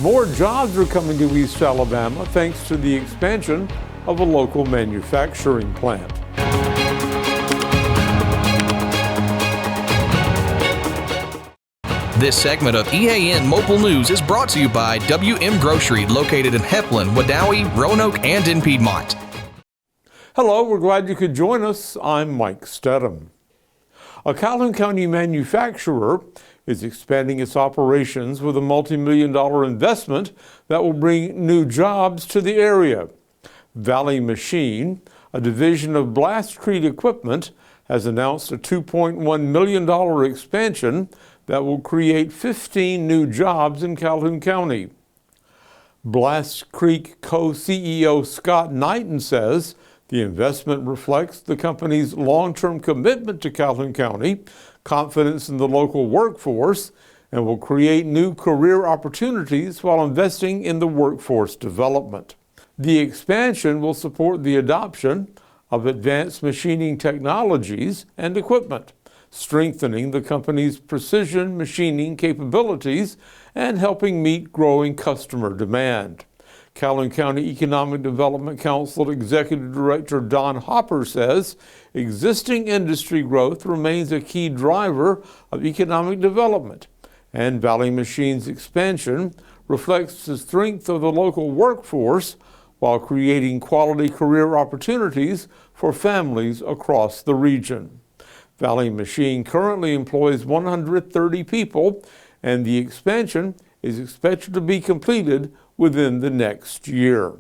More jobs are coming to East Alabama thanks to the expansion of a local manufacturing plant. This segment of EAN Mobile News is brought to you by WM Grocery, located in Heflin, Wadowee, Roanoke, and in Piedmont. Hello, we're glad you could join us. I'm Mike Stedham. A Calhoun County manufacturer is expanding its operations with a multi-million-dollar investment that will bring new jobs to the area. Valley Machine, a division of Blastcrete Equipment, has announced a $2.1 million expansion that will create 15 new jobs in Calhoun County. Blastcrete co-CEO Scott Knighton says the investment reflects the company's long-term commitment to Calhoun County, confidence in the local workforce, and will create new career opportunities while investing in the workforce development. The expansion will support the adoption of advanced machining technologies and equipment, strengthening the company's precision machining capabilities and helping meet growing customer demand. Calhoun County Economic Development Council Executive Director Don Hopper says existing industry growth remains a key driver of economic development, and Valley Machine's expansion reflects the strength of the local workforce while creating quality career opportunities for families across the region. Valley Machine currently employs 130 people, and the expansion is expected to be completed within the next year.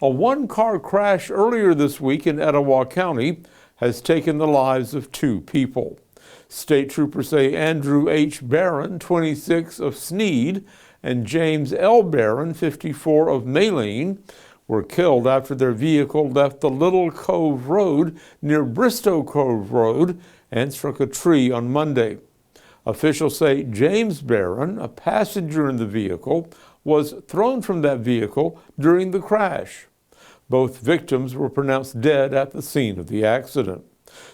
A one-car crash earlier this week in Etowah County has taken the lives of 2 people. State troopers say Andrew H. Barron, 26, of Sneed, and James L. Barron, 54, of Maline, were killed after their vehicle left the Little Cove Road near Bristow Cove Road and struck a tree on Monday. Officials say James Barron, a passenger in the vehicle, was thrown from that vehicle during the crash. Both victims were pronounced dead at the scene of the accident.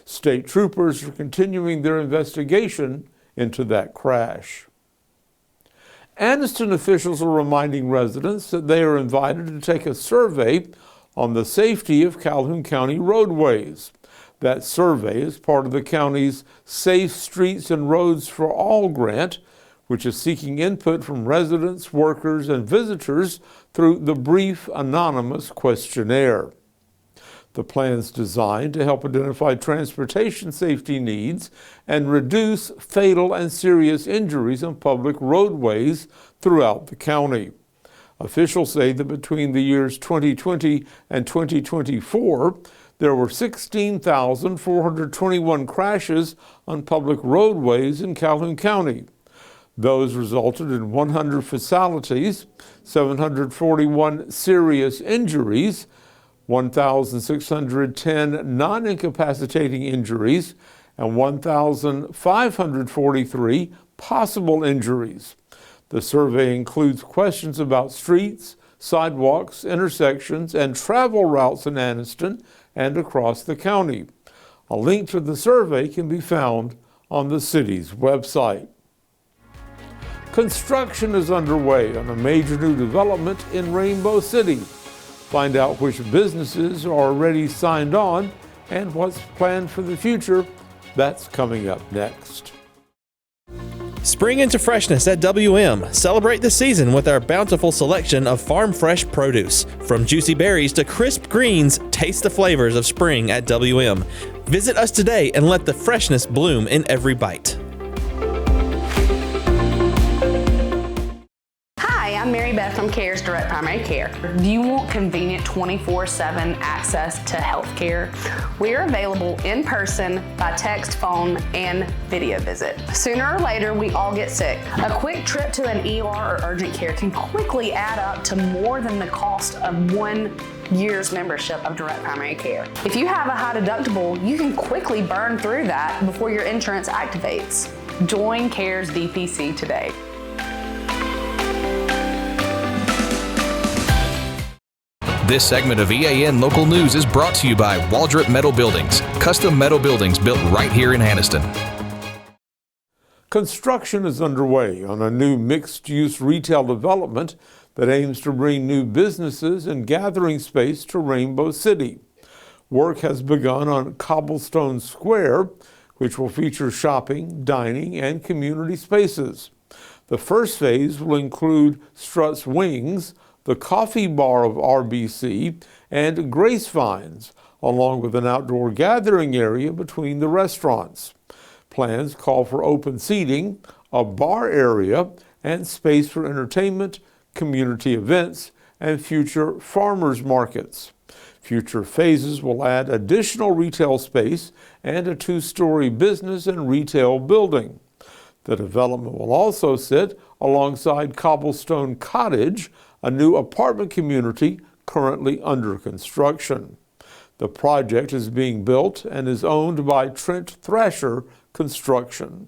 State troopers are continuing their investigation into that crash. Anniston officials are reminding residents that they are invited to take a survey on the safety of Calhoun County roadways. That survey is part of the county's Safe Streets and Roads for All grant, which is seeking input from residents, workers, and visitors through the brief anonymous questionnaire. The plan is designed to help identify transportation safety needs and reduce fatal and serious injuries on public roadways throughout the county. Officials say that between the years 2020 and 2024, there were 16,421 crashes on public roadways in Calhoun County. Those resulted in 100 fatalities, 741 serious injuries, 1,610 non-incapacitating injuries, and 1,543 possible injuries. The survey includes questions about streets, sidewalks, intersections, and travel routes in Anniston and across the county. A link to the survey can be found on the city's website. Construction is underway on a major new development in Rainbow City. Find out which businesses are already signed on and what's planned for the future. That's coming up next. Spring into freshness at WM. Celebrate the season with our bountiful selection of farm fresh produce. From juicy berries to crisp greens, taste the flavors of spring at WM. Visit us today and let the freshness bloom in every bite. I'm Mary Beth from CARES Direct Primary Care. Do you want convenient 24/7 access to health care? We are available in person, by text, phone, and video visit. Sooner or later, we all get sick. A quick trip to an ER or urgent care can quickly add up to more than the cost of 1 year's membership of Direct Primary Care. If you have a high deductible, you can quickly burn through that before your insurance activates. Join CARES DPC today. This segment of EAN Local News is brought to you by Waldrop Metal Buildings, custom metal buildings built right here in Anniston. Construction is underway on a new mixed-use retail development that aims to bring new businesses and gathering space to Rainbow City. Work has begun on Cobblestone Square, which will feature shopping, dining, and community spaces. The first phase will include Strutt's Wings, the coffee bar of RBC, and Gracevines, along with an outdoor gathering area between the restaurants. Plans call for open seating, a bar area, and space for entertainment, community events, and future farmers markets. Future phases will add additional retail space and a two-story business and retail building. The development will also sit alongside Cobblestone Cottage, a new apartment community currently under construction. The project is being built and is owned by Trent Thrasher Construction.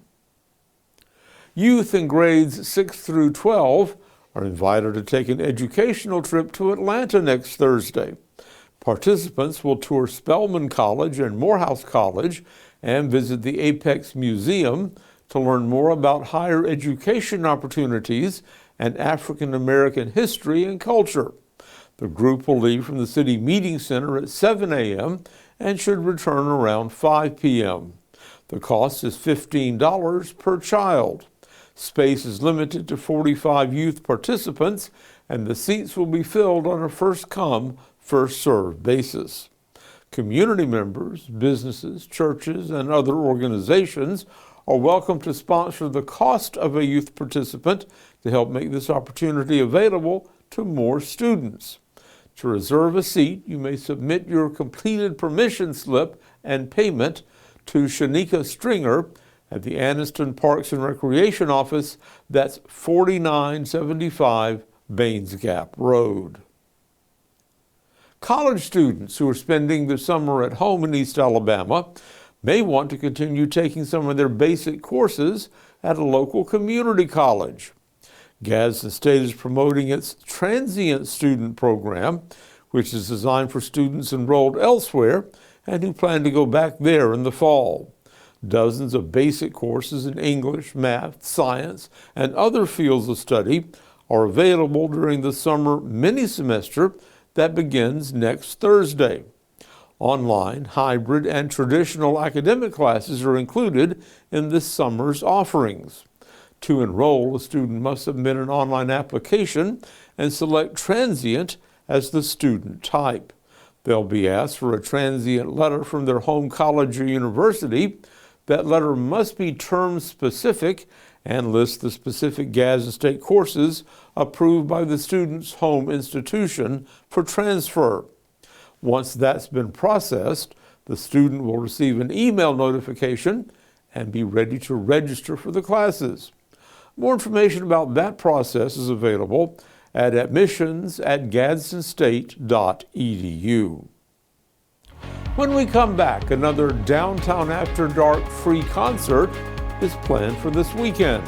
Youth in grades 6 through 12 are invited to take an educational trip to Atlanta next Thursday. Participants will tour Spelman College and Morehouse College and visit the Apex Museum to learn more about higher education opportunities and African American history and culture. The group will leave from the City Meeting Center at 7 a.m. and should return around 5 p.m. The cost is $15 per child. Space is limited to 45 youth participants, and the seats will be filled on a first-come, first-served basis. Community members, businesses, churches, and other organizations are welcome to sponsor the cost of a youth participant to help make this opportunity available to more students. To reserve a seat, you may submit your completed permission slip and payment to Shanika Stringer at the Anniston Parks and Recreation Office. That's 4975 Baines Gap Road. College students who are spending the summer at home in East Alabama may want to continue taking some of their basic courses at a local community college. Gadsden State is promoting its transient student program, which is designed for students enrolled elsewhere and who plan to go back there in the fall. Dozens of basic courses in English, math, science, and other fields of study are available during the summer mini-semester that begins next Thursday. Online, hybrid, and traditional academic classes are included in this summer's offerings. To enroll, a student must submit an online application and select transient as the student type. They'll be asked for a transient letter from their home college or university. That letter must be term-specific and list the specific Gadsden State courses approved by the student's home institution for transfer. Once that's been processed, the student will receive an email notification and be ready to register for the classes. More information about that process is available at admissions@gadsdenstate.edu. When we come back, another Downtown After Dark free concert is planned for this weekend.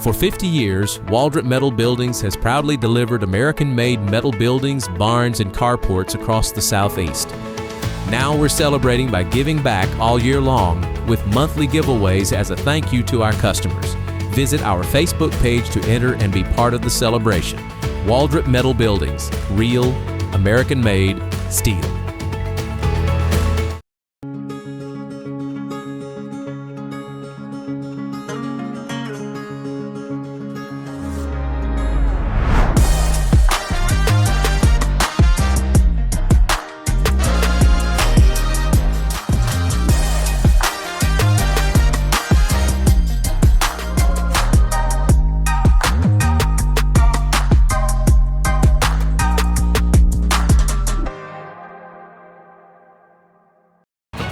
For 50 years, Waldrop Metal Buildings has proudly delivered American-made metal buildings, barns, and carports across the Southeast. Now we're celebrating by giving back all year long with monthly giveaways as a thank you to our customers. Visit our Facebook page to enter and be part of the celebration. Waldrop Metal Buildings, real, American-made steel.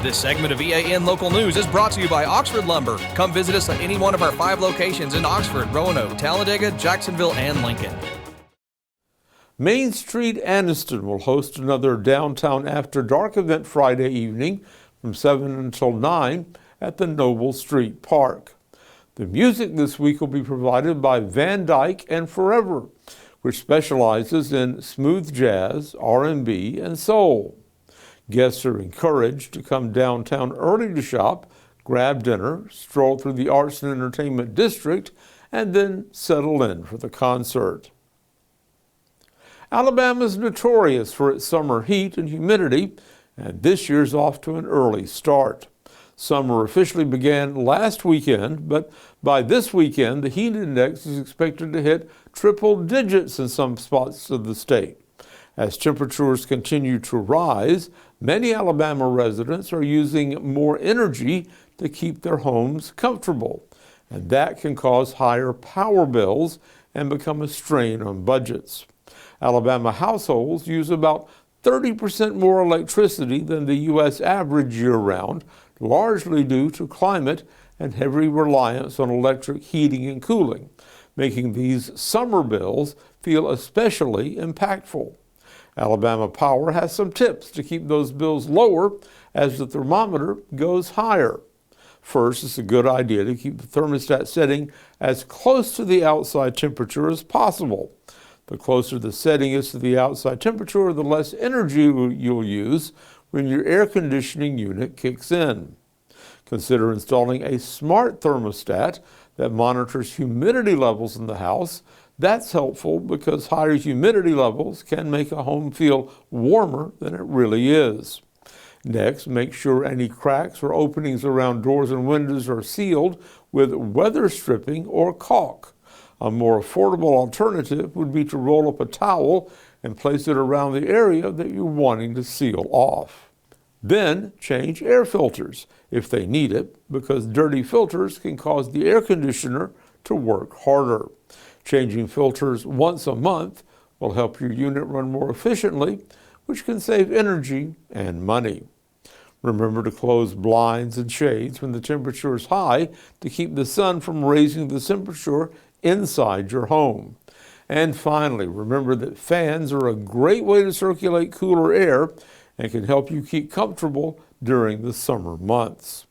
This segment of EAN Local News is brought to you by Oxford Lumber. Come visit us at any one of our 5 locations in Oxford, Roanoke, Talladega, Jacksonville, and Lincoln. Main Street Anniston will host another Downtown After Dark event Friday evening from 7 until 9 at the Noble Street Park. The music this week will be provided by Van Dyke and Forever, which specializes in smooth jazz, R&B, and soul. Guests are encouraged to come downtown early to shop, grab dinner, stroll through the Arts and Entertainment District, and then settle in for the concert. Alabama is notorious for its summer heat and humidity, and this year's off to an early start. Summer officially began last weekend, but by this weekend, the heat index is expected to hit triple digits in some spots of the state. As temperatures continue to rise, many Alabama residents are using more energy to keep their homes comfortable, and that can cause higher power bills and become a strain on budgets. Alabama households use about 30% more electricity than the U.S. average year-round, largely due to climate and heavy reliance on electric heating and cooling, making these summer bills feel especially impactful. Alabama Power has some tips to keep those bills lower as the thermometer goes higher. First, it's a good idea to keep the thermostat setting as close to the outside temperature as possible. The closer the setting is to the outside temperature, the less energy you'll use when your air conditioning unit kicks in. Consider installing a smart thermostat that monitors humidity levels in the house. That's helpful because higher humidity levels can make a home feel warmer than it really is. Next, make sure any cracks or openings around doors and windows are sealed with weather stripping or caulk. A more affordable alternative would be to roll up a towel and place it around the area that you're wanting to seal off. Then change air filters if they need it, because dirty filters can cause the air conditioner to work harder. Changing filters once a month will help your unit run more efficiently, which can save energy and money. Remember to close blinds and shades when the temperature is high to keep the sun from raising the temperature inside your home. And finally, remember that fans are a great way to circulate cooler air and can help you keep comfortable during the summer months.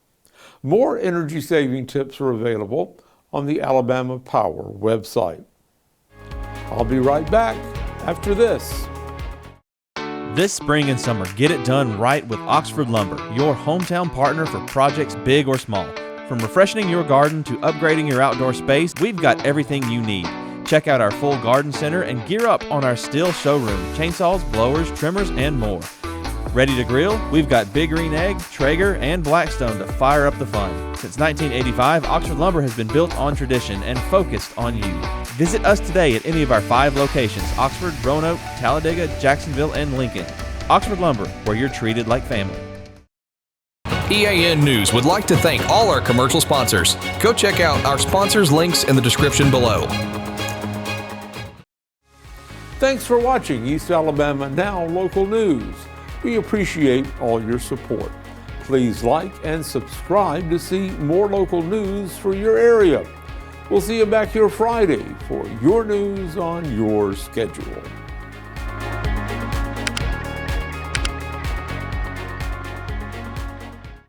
More energy-saving tips are available on the Alabama Power website. I'll be right back after this. This spring and summer, get it done right with Oxford Lumber, your hometown partner for projects big or small. From refreshing your garden to upgrading your outdoor space, we've got everything you need. Check out our full garden center and gear up on our Stihl showroom, chainsaws, blowers, trimmers, and more. Ready to grill? We've got Big Green Egg, Traeger, and Blackstone to fire up the fun. Since 1985, Oxford Lumber has been built on tradition and focused on you. Visit us today at any of our 5 locations: Oxford, Roanoke, Talladega, Jacksonville, and Lincoln. Oxford Lumber, where you're treated like family. EAN News would like to thank all our commercial sponsors. Go check out our sponsors' links in the description below. Thanks for watching East Alabama Now Local News. We appreciate all your support. Please like and subscribe to see more local news for your area. We'll see you back here Friday for your news on your schedule.